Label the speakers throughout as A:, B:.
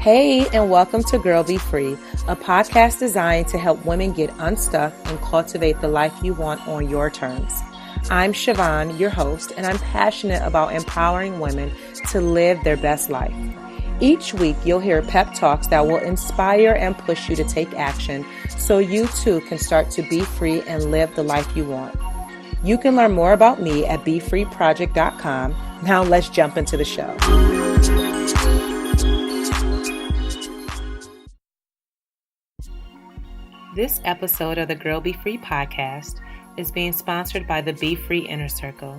A: Hey, and welcome to Girl Be Free, a podcast designed to help women get unstuck and cultivate the life you want on your terms. I'm Siobhan, your host, and I'm passionate about empowering women to live their best life. Each week, you'll hear pep talks that will inspire and push you to take action so you too can start to be free and live the life you want. You can learn more about me at BeFreeProject.com. Now let's jump into the show. This episode of the Girl Be Free podcast is being sponsored by the Be Free Inner Circle,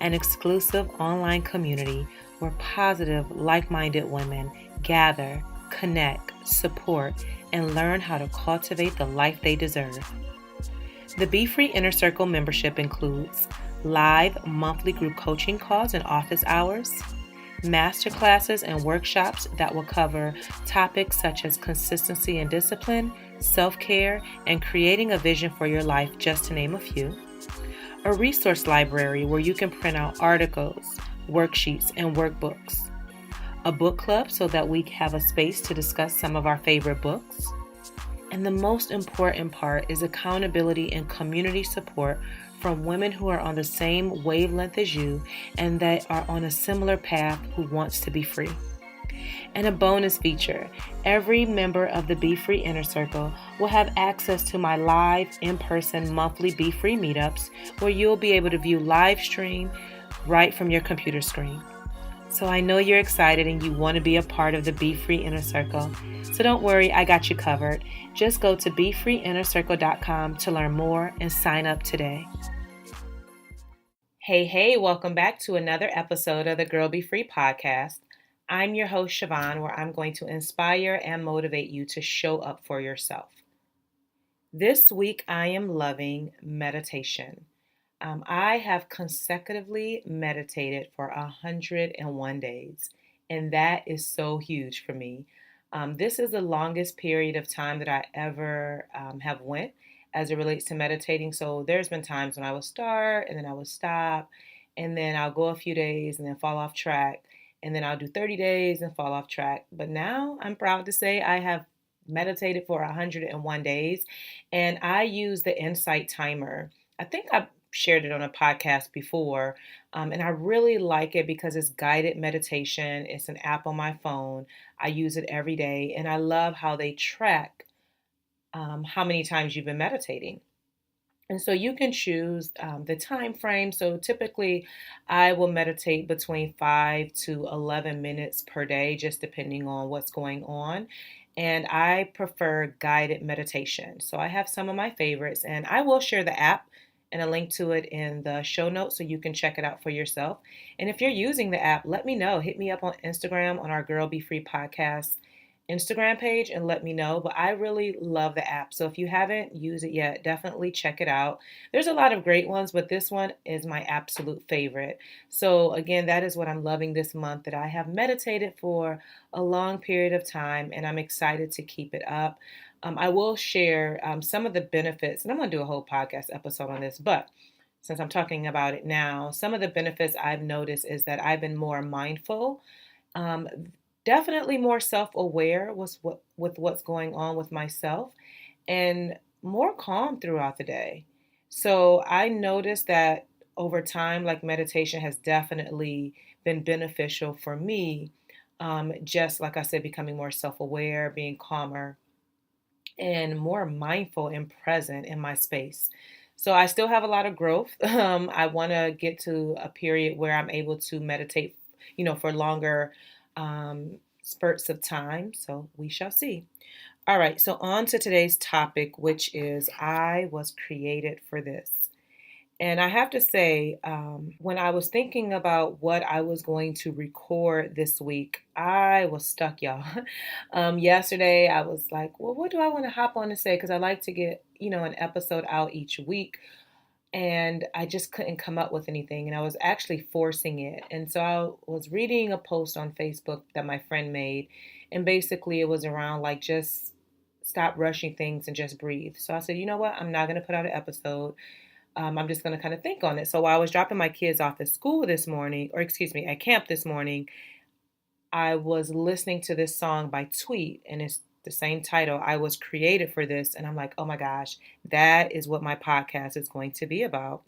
A: an exclusive online community where positive, like-minded women gather, connect, support, and learn how to cultivate the life they deserve. The Be Free Inner Circle membership includes live monthly group coaching calls and office hours, masterclasses and workshops that will cover topics such as consistency and discipline, self-care, and creating a vision for your life, just to name a few. A resource library where you can print out articles, worksheets, and workbooks. A book club so that we have a space to discuss some of our favorite books. And the most important part is accountability and community support from women who are on the same wavelength as you and that are on a similar path who wants to be free. And a bonus feature, every member of the Be Free Inner Circle will have access to my live in-person monthly Be Free meetups where you'll be able to view live stream right from your computer screen. So I know you're excited and you want to be a part of the Be Free Inner Circle. So don't worry, I got you covered. Just go to BeFreeInnerCircle.com to learn more and sign up today. Hey, welcome back to another episode of the Girl Be Free podcast. I'm your host, Siobhan, where I'm going to inspire and motivate you to show up for yourself. This week, I am loving meditation. I have consecutively meditated for 101 days, and that is so huge for me. This is the longest period of time that I ever have went as it relates to meditating. So there's been times when I will start and then I will stop, and then I'll go a few days and then fall off track, and then I'll do 30 days and fall off track. But now I'm proud to say I have meditated for 101 days, and I use the Insight timer. I think I shared it on a podcast before, and I really like it because it's guided meditation. It's an app on my phone. I use it every day, and I love how they track how many times you've been meditating. And so you can choose the time frame. So typically I will meditate between 5 to 11 minutes per day, just depending on what's going on. And I prefer guided meditation. So I have some of my favorites, and I will share the app and a link to it in the show notes so you can check it out for yourself. And if you're using the app, let me know. Hit me up on Instagram on our Girl Be Free podcast Instagram page and let me know. But I really love the app. So if you haven't used it yet, definitely check it out. There's a lot of great ones, but this one is my absolute favorite. So again, that is what I'm loving this month, that I have meditated for a long period of time, and I'm excited to keep it up. I will share some of the benefits, and I'm going to do a whole podcast episode on this, but since I'm talking about it now, some of the benefits I've noticed is that I've been more mindful, definitely more self-aware with what's going on with myself, and more calm throughout the day. So I noticed that over time, like meditation has definitely been beneficial for me. Just like I said, becoming more self-aware, being calmer, and more mindful and present in my space. So I still have a lot of growth. I want to get to a period where I'm able to meditate, for longer spurts of time. So we shall see. All right. So on to today's topic, which is I was created for this. And I have to say, when I was thinking about what I was going to record this week, I was stuck, y'all. Yesterday, I was like, well, what do I want to hop on and say? Because I like to get, an episode out each week. And I just couldn't come up with anything. And I was actually forcing it. And so I was reading a post on Facebook that my friend made. And basically, it was around like, just stop rushing things and just breathe. So I said, you know what? I'm not going to put out an episode. I'm just going to kind of think on it. So while I was dropping my kids off at school this morning, at camp this morning, I was listening to this song by Tweet, and it's the same title. I was created for this. And I'm like, oh my gosh, that is what my podcast is going to be about.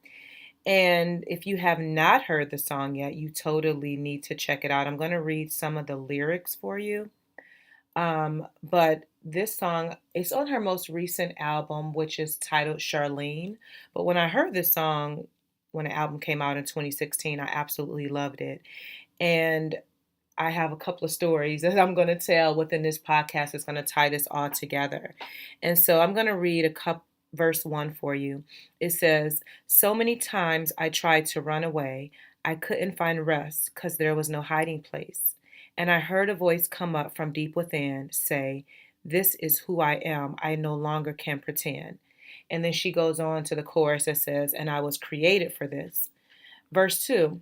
A: And if you have not heard the song yet, you totally need to check it out. I'm going to read some of the lyrics for you. But this song is on her most recent album, which is titled Charlene. But when I heard this song, when the album came out in 2016, I absolutely loved it. And I have a couple of stories that I'm going to tell within this podcast that's going to tie this all together. And so I'm going to read verse 1 for you. It says, "So many times I tried to run away. I couldn't find rest because there was no hiding place. And I heard a voice come up from deep within say, 'This is who I am. I no longer can pretend.'" And then she goes on to the chorus that says, "And I was created for this." Verse 2,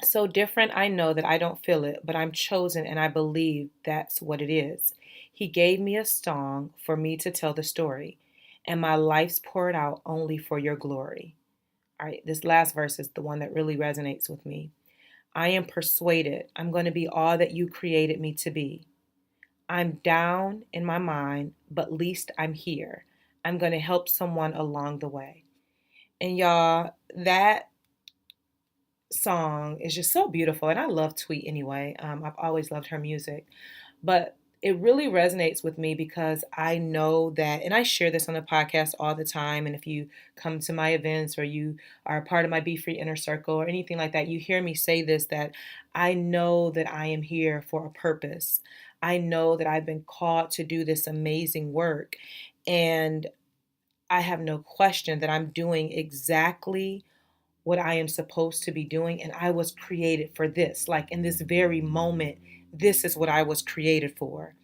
A: "So different, I know that I don't feel it, but I'm chosen and I believe that's what it is. He gave me a song for me to tell the story, and my life's poured out only for your glory." All right, this last verse is the one that really resonates with me. "I am persuaded I'm going to be all that you created me to be. I'm down in my mind, but least I'm here. I'm going to help someone along the way." And y'all, that song is just so beautiful. And I love Tweet anyway. I've always loved her music. But it really resonates with me because I know that, and I share this on the podcast all the time. And if you come to my events or you are a part of my Be Free Inner Circle or anything like that, you hear me say this, that I know that I am here for a purpose. I know that I've been called to do this amazing work. And I have no question that I'm doing exactly what I am supposed to be doing. And I was created for this. Like in this very moment, this is what I was created for.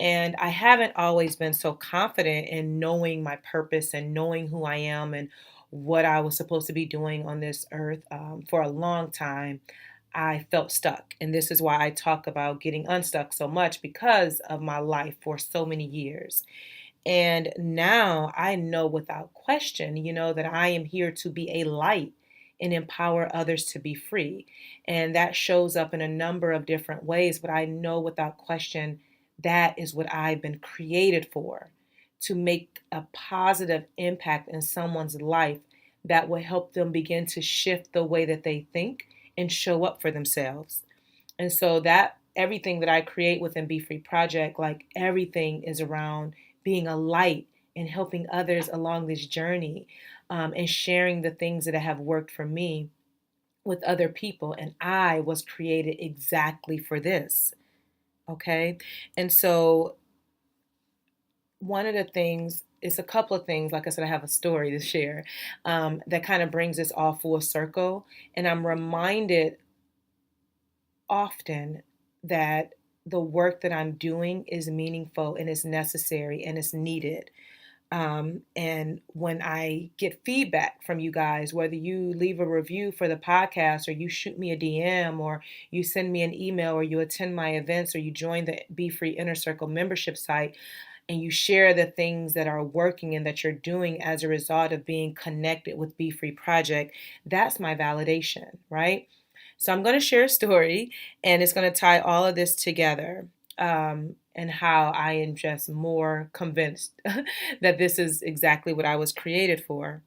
A: And I haven't always been so confident in knowing my purpose and knowing who I am and what I was supposed to be doing on this earth. For a long time, I felt stuck. And this is why I talk about getting unstuck so much, because of my life for so many years. And now I know without question, that I am here to be a light and empower others to be free. And that shows up in a number of different ways, but I know without question that is what I've been created for, to make a positive impact in someone's life that will help them begin to shift the way that they think and show up for themselves. And so that everything that I create within Be Free Project, like everything is around being a light and helping others along this journey, and sharing the things that have worked for me with other people. And I was created exactly for this. Okay. And so one of the things, it's a couple of things, like I said, I have a story to share, that kind of brings this all full circle. And I'm reminded often that the work that I'm doing is meaningful and is necessary and is needed. And when I get feedback from you guys, whether you leave a review for the podcast or you shoot me a DM or you send me an email or you attend my events or you join the Be Free Inner Circle membership site and you share the things that are working and that you're doing as a result of being connected with Be Free Project, that's my validation, right? So I'm going to share a story, and it's going to tie all of this together, and how I am just more convinced that this is exactly what I was created for.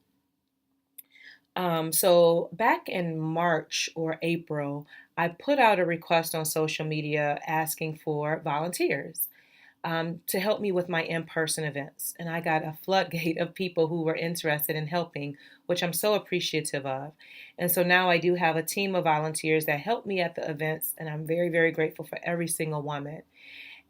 A: So back in March or April, I put out a request on social media asking for volunteers, to help me with my in-person events. And I got a floodgate of people who were interested in helping, which I'm so appreciative of. And so now I do have a team of volunteers that help me at the events, and I'm very, very grateful for every single woman.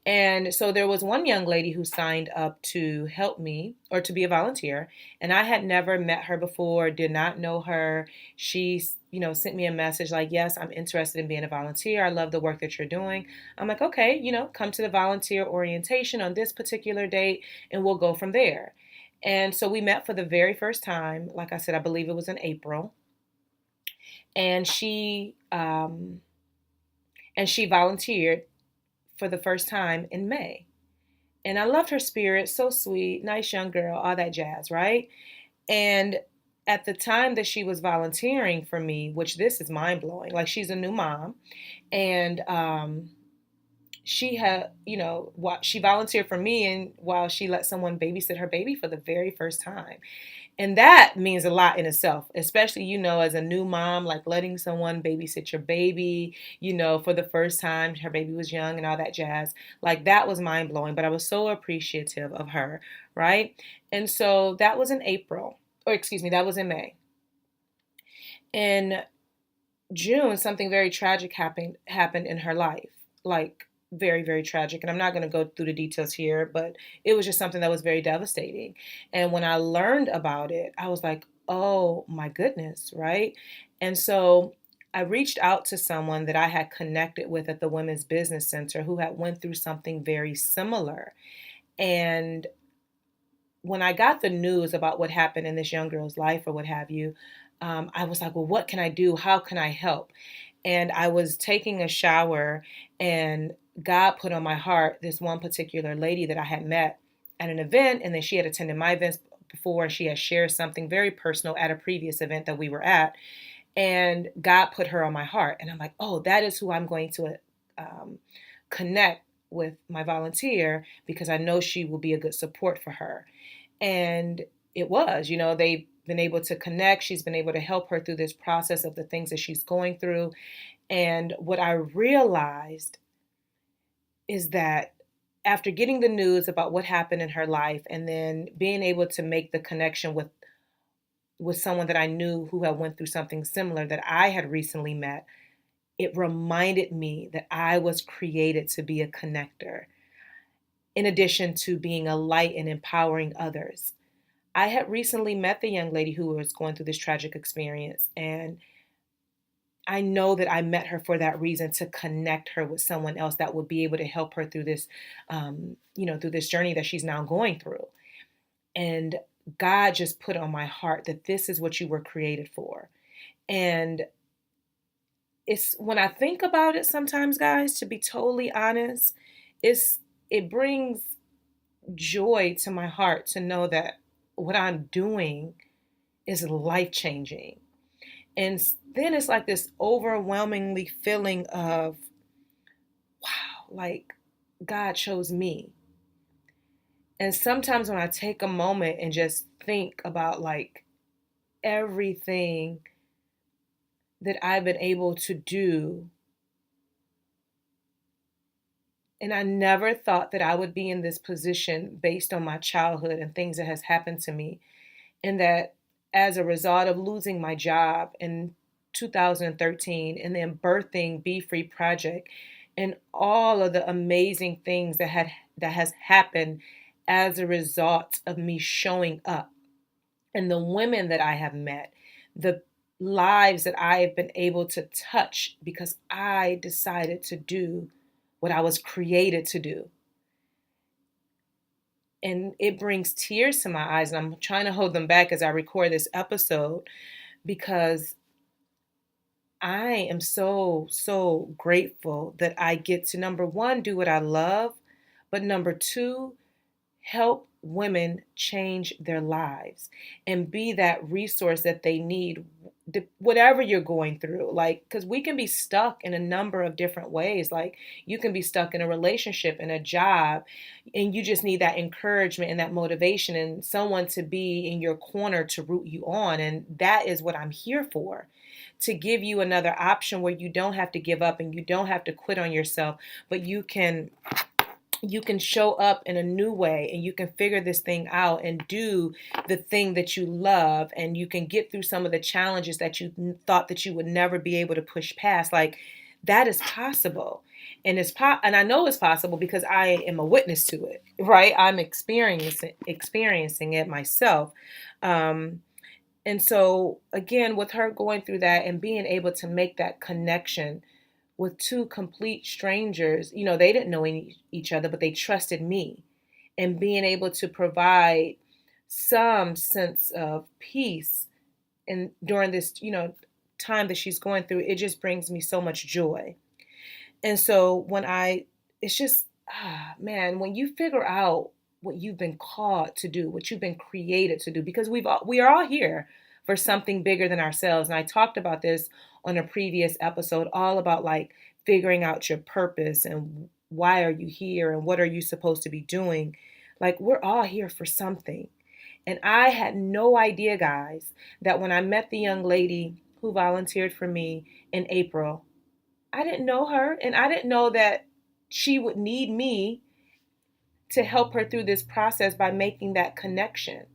A: And so there was one young lady who signed up to help me or to be a volunteer, and I had never met her before, did not know her. She, sent me a message like, "Yes, I'm interested in being a volunteer. I love the work that you're doing." I'm like, "Okay, come to the volunteer orientation on this particular date and we'll go from there." And so we met for the very first time. Like I said, I believe it was in April. And she volunteered for the first time in May. And I loved her spirit, so sweet, nice young girl, all that jazz, right? And at the time that she was volunteering for me, which this is mind blowing, like she's a new mom, and she had, she volunteered for me, and while she let someone babysit her baby for the very first time. And that means a lot in itself, especially, as a new mom, like letting someone babysit your baby, for the first time. Her baby was young and all that jazz. Like, that was mind blowing, but I was so appreciative of her, right? And so that was in April, or excuse me, that was in May. In June, something very tragic happened in her life. Like, very, very tragic. And I'm not going to go through the details here, but it was just something that was very devastating. And when I learned about it, I was like, oh my goodness, right? And so I reached out to someone that I had connected with at the Women's Business Center who had went through something very similar. And when I got the news about what happened in this young girl's life or what have you, I was like, well, what can I do? How can I help? And I was taking a shower, and God put on my heart this one particular lady that I had met at an event, and then she had attended my events before. She had shared something very personal at a previous event that we were at, and God put her on my heart. And I'm like, oh, that is who I'm going to connect with my volunteer, because I know she will be a good support for her. And it was, they've been able to connect. She's been able to help her through this process of the things that she's going through. And what I realized is that after getting the news about what happened in her life, and then being able to make the connection with someone that I knew who had went through something similar that I had recently met, it reminded me that I was created to be a connector, in addition to being a light and empowering others. I had recently met the young lady who was going through this tragic experience, and I know that I met her for that reason, to connect her with someone else that would be able to help her through this, through this journey that she's now going through. And God just put on my heart that this is what you were created for. And it's, when I think about it sometimes, guys, to be totally honest, it brings joy to my heart to know that what I'm doing is life changing. And then it's like this overwhelmingly feeling of, wow, like God chose me. And sometimes when I take a moment and just think about like everything that I've been able to do, and I never thought that I would be in this position based on my childhood and things that has happened to me. And that as a result of losing my job in 2013, and then birthing Be Free Project, and all of the amazing things that has happened as a result of me showing up, and the women that I have met, the lives that I have been able to touch because I decided to do what I was created to do. And it brings tears to my eyes, and I'm trying to hold them back as I record this episode, because I am so, so grateful that I get to, number one, do what I love, but number two, help women change their lives and be that resource that they need, whatever you're going through. Like, because we can be stuck in a number of different ways. Like, you can be stuck in a relationship, in a job, and you just need that encouragement and that motivation and someone to be in your corner to root you on. And that is what I'm here for, to give you another option where you don't have to give up and you don't have to quit on yourself, but you can show up in a new way, and you can figure this thing out and do the thing that you love, and you can get through some of the challenges that you thought that you would never be able to push past. Like, that is possible. And and I know it's possible because I am a witness to it, right? I'm experiencing it myself. And so again, with her going through that and being able to make that connection with two complete strangers, they didn't know each other, but they trusted me, and being able to provide some sense of peace and during this, time that she's going through, it just brings me so much joy. And so it's just, man, when you figure out what you've been called to do, what you've been created to do, because we are all here for something bigger than ourselves. And I talked about this on a previous episode, all about like figuring out your purpose and why are you here and what are you supposed to be doing? Like, we're all here for something. And I had no idea, guys, that when I met the young lady who volunteered for me in April, I didn't know her and I didn't know that she would need me to help her through this process by making that connection,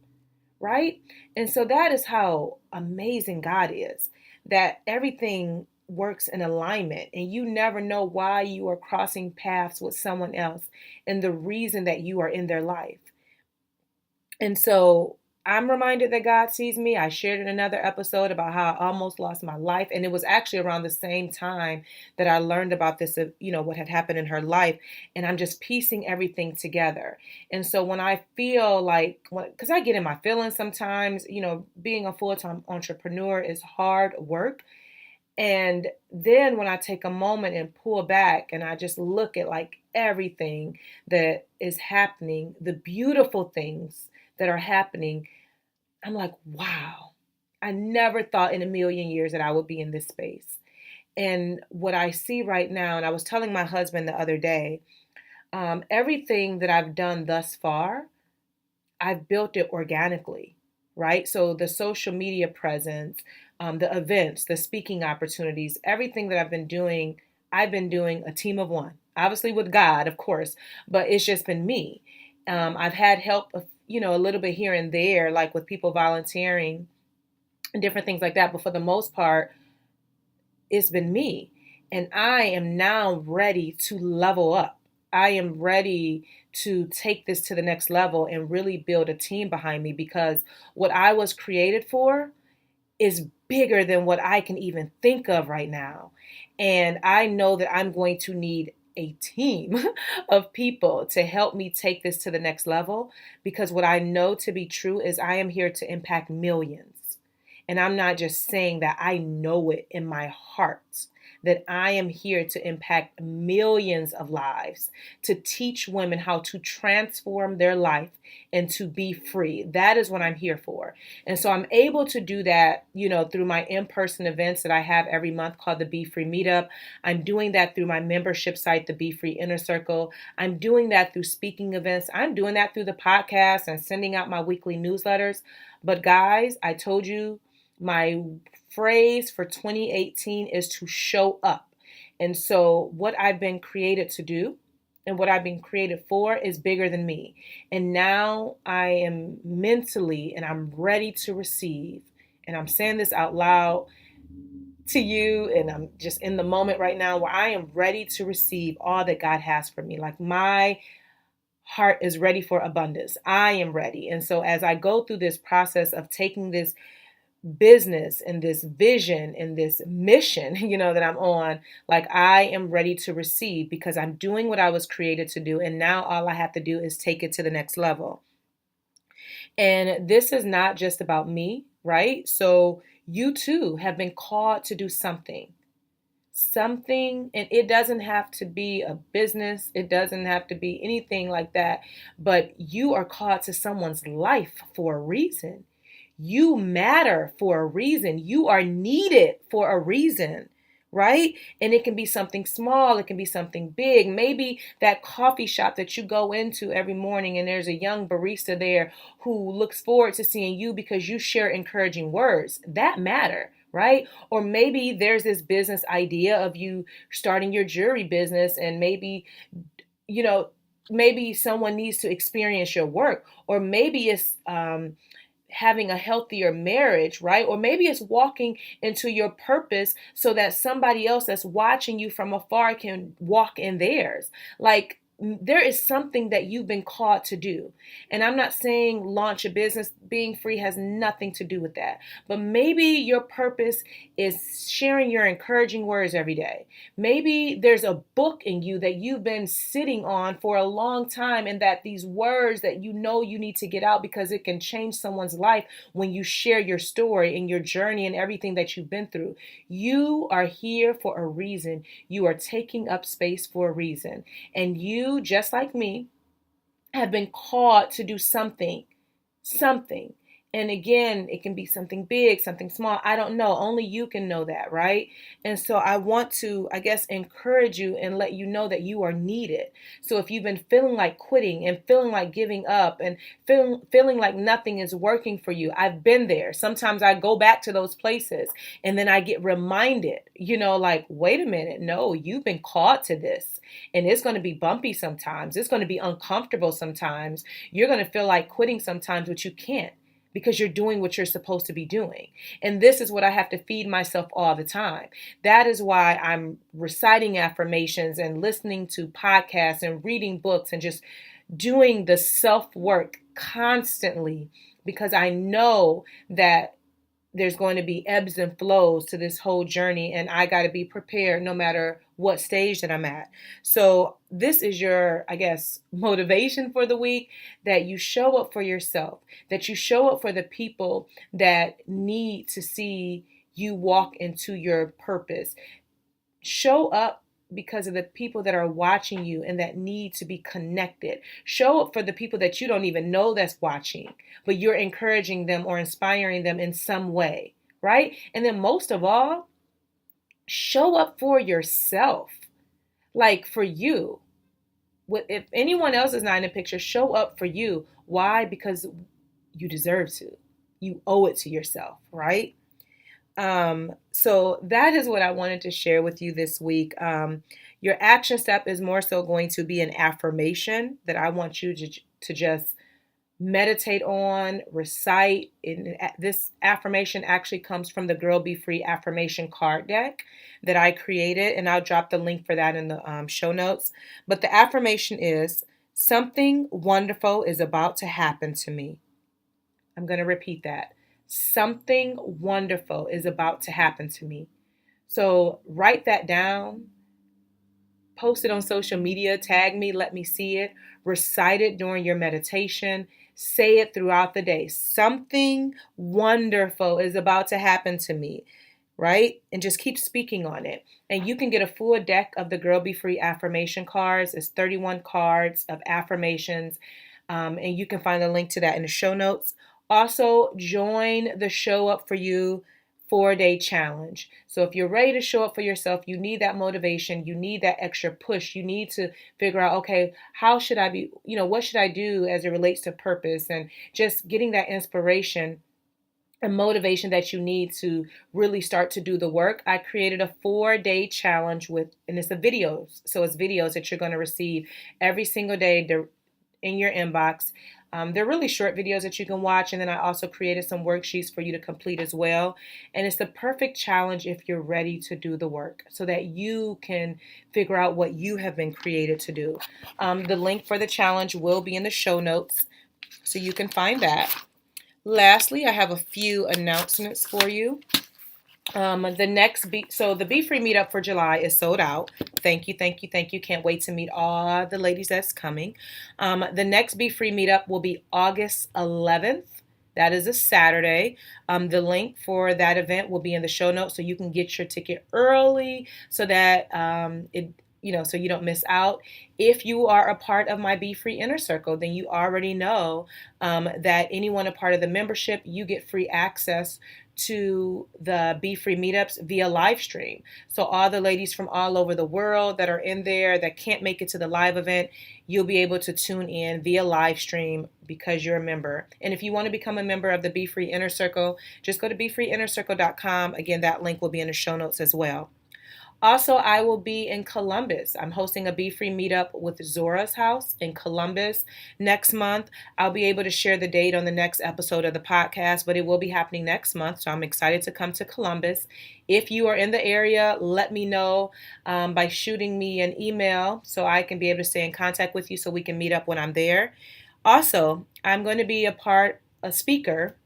A: right? And so that is how amazing God is, that everything works in alignment and you never know why you are crossing paths with someone else and the reason that you are in their life. And so I'm reminded that God sees me. I shared in another episode about how I almost lost my life. And it was actually around the same time that I learned about this, what had happened in her life. And I'm just piecing everything together. And so when I feel like, because I get in my feelings sometimes, being a full-time entrepreneur is hard work. And then when I take a moment and pull back and I just look at like everything that is happening, the beautiful things that are happening, I'm like, wow, I never thought in a million years that I would be in this space. And what I see right now, and I was telling my husband the other day, everything that I've done thus far, I've built it organically, right? So the social media presence, the events, the speaking opportunities, everything that I've been doing a team of one, obviously with God, of course, but it's just been me. I've had help, a little bit here and there, like with people volunteering and different things like that. But for the most part, it's been me. And I am now ready to level up. I am ready to take this to the next level and really build a team behind me because what I was created for is bigger than what I can even think of right now. And I know that I'm going to need a team of people to help me take this to the next level because what I know to be true is I am here to impact millions. And I'm not just saying that, I know it in my heart that I am here to impact millions of lives, to teach women how to transform their life and to be free. That is what I'm here for. And so I'm able to do that, through my in-person events that I have every month called the Be Free Meetup. I'm doing that through my membership site, the Be Free Inner Circle. I'm doing that through speaking events. I'm doing that through the podcast and sending out my weekly newsletters. But guys, I told you, my phrase for 2018 is to show up. And so what I've been created to do and what I've been created for is bigger than me. And now I am mentally and I'm ready to receive. And I'm saying this out loud to you. And I'm just in the moment right now where I am ready to receive all that God has for me. Like my heart is ready for abundance. I am ready. And so as I go through this process of taking this business and this vision and this mission, that I'm on, like I am ready to receive because I'm doing what I was created to do. And now all I have to do is take it to the next level. And this is not just about me, right? So you too have been called to do something, and it doesn't have to be a business. It doesn't have to be anything like that, but you are called to someone's life for a reason. You matter for a reason. You are needed for a reason, right? And it can be something small. It can be something big. Maybe that coffee shop that you go into every morning and there's a young barista there who looks forward to seeing you because you share encouraging words. That matter, right? Or maybe there's this business idea of you starting your jewelry business and you know, maybe someone needs to experience your work, or maybe it's having a healthier marriage, right? Or maybe it's walking into your purpose so that somebody else that's watching you from afar can walk in theirs. Like, there is something that you've been called to do. And I'm not saying launch a business. Being free has nothing to do with that. But maybe your purpose is sharing your encouraging words every day. Maybe there's a book in you that you've been sitting on for a long time, and that these words that you need to get out because it can change someone's life when you share your story and your journey and everything that you've been through. You are here for a reason. You are taking up space for a reason. And you, just like me, have been called to do something. And again, it can be something big, something small. I don't know. Only you can know that, right? And so I want to, I guess, encourage you and let you know that you are needed. So if you've been feeling like quitting and feeling like giving up and feeling like nothing is working for you, I've been there. Sometimes I go back to those places and then I get reminded, like, wait a minute, no, you've been called to this. And it's going to be bumpy sometimes. It's going to be uncomfortable sometimes. You're going to feel like quitting sometimes, but you can't, because you're doing what you're supposed to be doing. And this is what I have to feed myself all the time. That is why I'm reciting affirmations and listening to podcasts and reading books and just doing the self work constantly, because I know that there's going to be ebbs and flows to this whole journey, and I got to be prepared no matter what stage that I'm at. So this is your, I guess, motivation for the week, that you show up for yourself, that you show up for the people that need to see you walk into your purpose. Show up because of the people that are watching you and that need to be connected. Show up for the people that you don't even know that's watching, but you're encouraging them or inspiring them in some way, right? And then most of all, show up for yourself, like for you. If anyone else is not in the picture, show up for you. Why? Because you deserve to. You owe it to yourself, right? So that is what I wanted to share with you this week. Your action step is more so going to be an affirmation that I want you to just meditate on, recite. And this affirmation actually comes from the Girl Be Free affirmation card deck that I created, and I'll drop the link for that in the show notes. But the affirmation is, something wonderful is about to happen to me. I'm going to repeat that. Something wonderful is about to happen to me. So write that down, post it on social media, tag me, let me see it, recite it during your meditation, say it throughout the day. Something wonderful is about to happen to me, right? And just keep speaking on it. And you can get a full deck of the Girl Be Free affirmation cards. It's 31 cards of affirmations. And you can find the link to that in the show notes. Also, join the Show Up For You 4-day challenge. So if you're ready to show up for yourself, you need that motivation, you need that extra push, you need to figure out, okay, how should I be, what should I do as it relates to purpose, and just getting that inspiration and motivation that you need to really start to do the work. I created a 4-day challenge and it's videos. So it's videos that you're going to receive every single day in your inbox. They're really short videos that you can watch, and then I also created some worksheets for you to complete as well. And it's the perfect challenge if you're ready to do the work, so that you can figure out what you have been created to do. The link for the challenge will be in the show notes, so you can find that. Lastly, I have a few announcements for you. The Be Free meetup for July is sold out. Thank you, thank you, thank you. Can't wait to meet all the ladies that's coming. The next Be Free meetup will be August 11th. That is a Saturday. The link for that event will be in the show notes, so you can get your ticket early, so that so you don't miss out. If you are a part of my Be Free Inner Circle, then you already know that anyone a part of the membership, you get free access to the Be Free meetups via live stream. So all the ladies from all over the world that are in there that can't make it to the live event, you'll be able to tune in via live stream because you're a member. And if you want to become a member of the Be Free Inner Circle, just go to BeFreeInnerCircle.com. Again, that link will be in the show notes as well. Also, I will be in Columbus. I'm hosting a Be Free meetup with Zora's House in Columbus next month. I'll be able to share the date on the next episode of the podcast, but it will be happening next month, so I'm excited to come to Columbus. If you are in the area, let me know by shooting me an email so I can be able to stay in contact with you so we can meet up when I'm there. Also, I'm going to be a speaker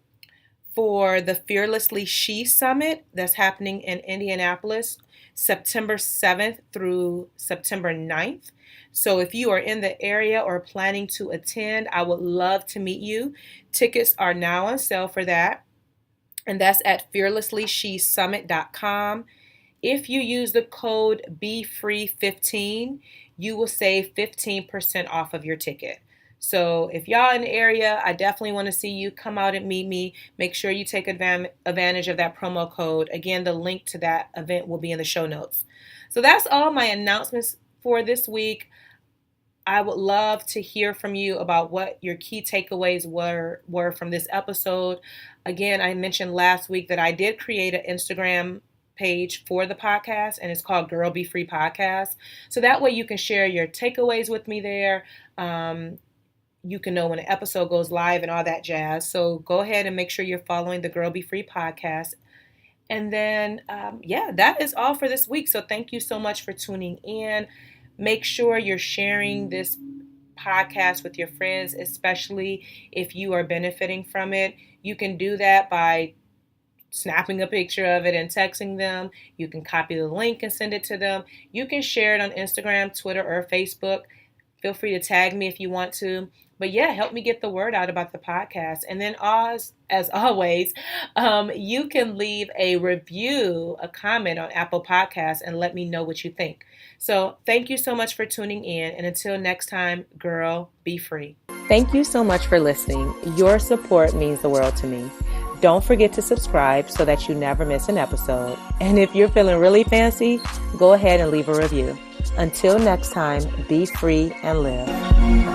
A: for the Fearlessly She Summit that's happening in Indianapolis, September 7th through September 9th. So if you are in the area or planning to attend, I would love to meet you. Tickets are now on sale for that, and that's at fearlesslySheSummit.com. If you use the code BeFree15, you will save 15% off of your ticket. So if y'all in the area, I definitely want to see you. Come out and meet me. Make sure you take advantage of that promo code. Again, the link to that event will be in the show notes. So that's all my announcements for this week. I would love to hear from you about what your key takeaways were from this episode. Again, I mentioned last week that I did create an Instagram page for the podcast, and it's called Girl Be Free Podcast. So that way you can share your takeaways with me there. You can know when an episode goes live and all that jazz. So go ahead and make sure you're following the Girl Be Free Podcast. And then, that is all for this week. So thank you so much for tuning in. Make sure you're sharing this podcast with your friends, especially if you are benefiting from it. You can do that by snapping a picture of it and texting them. You can copy the link and send it to them. You can share it on Instagram, Twitter, or Facebook. Feel free to tag me if you want to. But yeah, help me get the word out about the podcast. And then as always, you can leave a review, a comment on Apple Podcasts and let me know what you think. So thank you so much for tuning in. And until next time, girl, be free. Thank you so much for listening. Your support means the world to me. Don't forget to subscribe so that you never miss an episode. And if you're feeling really fancy, go ahead and leave a review. Until next time, be free and live.